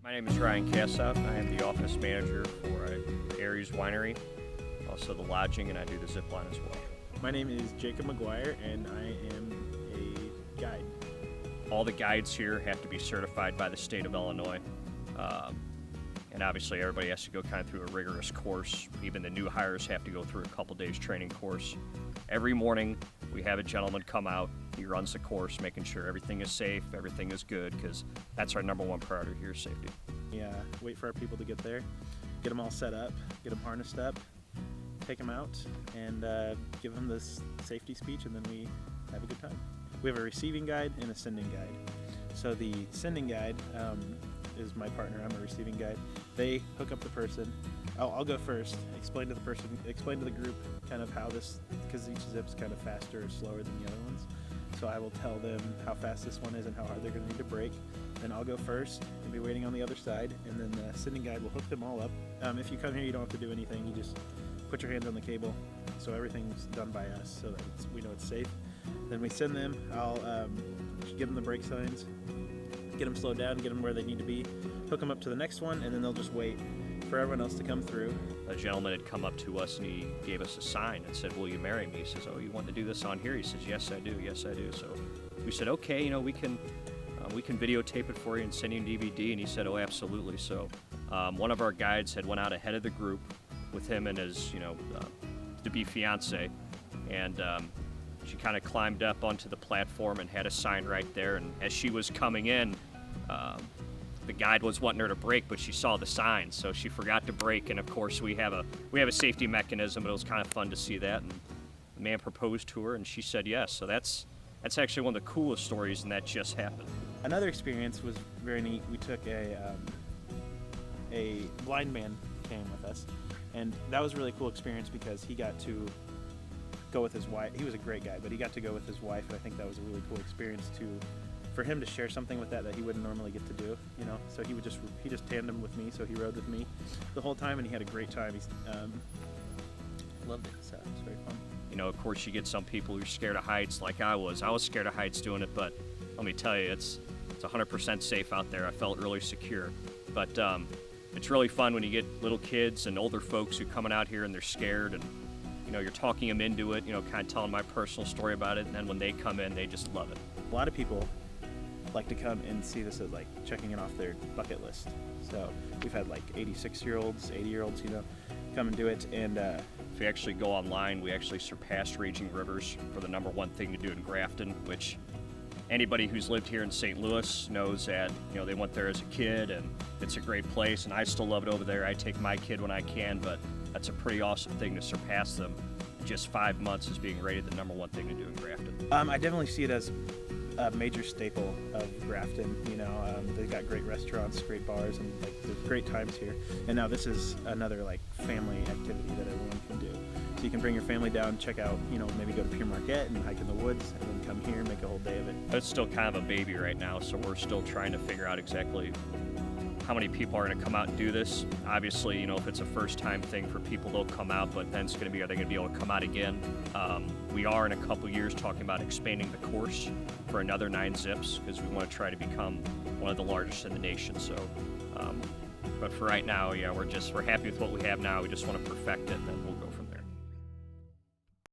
My name is Ryan Kassout. I am the office manager for Aries Winery, also the lodging, and I do the zip line as well. My name is Jacob McGuire, and I am a guide. All the guides here have to be certified by the state of Illinois. And obviously everybody has to go kind of through a rigorous course. Even the new hires have to go through a couple days training course. Every morning we have a gentleman come out. He runs the course, making sure everything is safe, everything is good, because that's our number one priority here, safety. Yeah, wait for our people to get there, get them all set up, get them harnessed up, take them out, and give them this safety speech, and then we have a good time. We have a receiving guide and a sending guide. So the sending guide is my partner. I'm a receiving guide. They hook up the person. I'll go first, explain to the person, explain to the group kind of how this, because each zip's kind of faster or slower than the other ones. So I will tell them how fast this one is and how hard they're going to need to brake. Then I'll go first and be waiting on the other side, and then the sending guide will hook them all up. If you come here, you don't have to do anything. You just put your hands on the cable, so everything's done by us, so that we know it's safe. Then we send them. I'll give them the brake signs, get them slowed down, get them where they need to be, hook them up to the next one, and then they'll just wait for everyone else to come through. A gentleman had come up to us and he gave us a sign and said, "Will you marry me?" He says, "Oh, you want to do this on here?" He says, "Yes, I do. Yes, I do." So we said, "Okay, we can videotape it for you and send you an DVD." And he said, "Oh, absolutely." So one of our guides had went out ahead of the group with him and his, to-be fiance, and she kind of climbed up onto the platform and had a sign right there. And as she was coming in, the guide was wanting her to brake, but she saw the sign, so she forgot to brake. And of course, we have a safety mechanism. But it was kind of fun to see that. And the man proposed to her, and she said yes. So that's actually one of the coolest stories, and that just happened. Another experience was very neat. We took a blind man came with us, and that was a really cool experience because he got to go with his wife. He was a great guy, but he got to go with his wife, and I think that was a really cool experience for him to share something with that he wouldn't normally get to do, So he just tandemed with me, so he rode with me the whole time, and he had a great time. He loved it, so it was very fun. Of course, you get some people who are scared of heights, like I was. I was scared of heights doing it, but let me tell you, it's 100% safe out there. I felt really secure. But it's really fun when you get little kids and older folks who are coming out here and they're scared, and you're talking them into it, kind of telling my personal story about it, and then when they come in, they just love it. A lot of people like to come and see this as like checking it off their bucket list. So we've had like 86-year-olds, 80-year-olds, come and do it. And if you actually go online, we actually surpassed Raging Rivers for the number one thing to do in Grafton, which anybody who's lived here in St. Louis knows that, they went there as a kid, and it's a great place, and I still love it over there. I take my kid when I can, but that's a pretty awesome thing to surpass them in just 5 months as being rated the number one thing to do in Grafton. I definitely see it as a major staple of Grafton. They've got great restaurants, great bars, and there's great times here. And now this is another family activity that everyone can do. So you can bring your family down, check out, maybe go to Pure Marquette and hike in the woods, and then come here and make a whole day of it. It's still kind of a baby right now, so we're still trying to figure out exactly how many people are going to come out and do this. Obviously, if it's a first-time thing for people, they'll come out, but then it's going to be, are they going to be able to come out again? We are in a couple years talking about expanding the course for another 9 zips, because we want to try to become one of the largest in the nation. So, but for right now, yeah, we're happy with what we have now. We just want to perfect it, and then we'll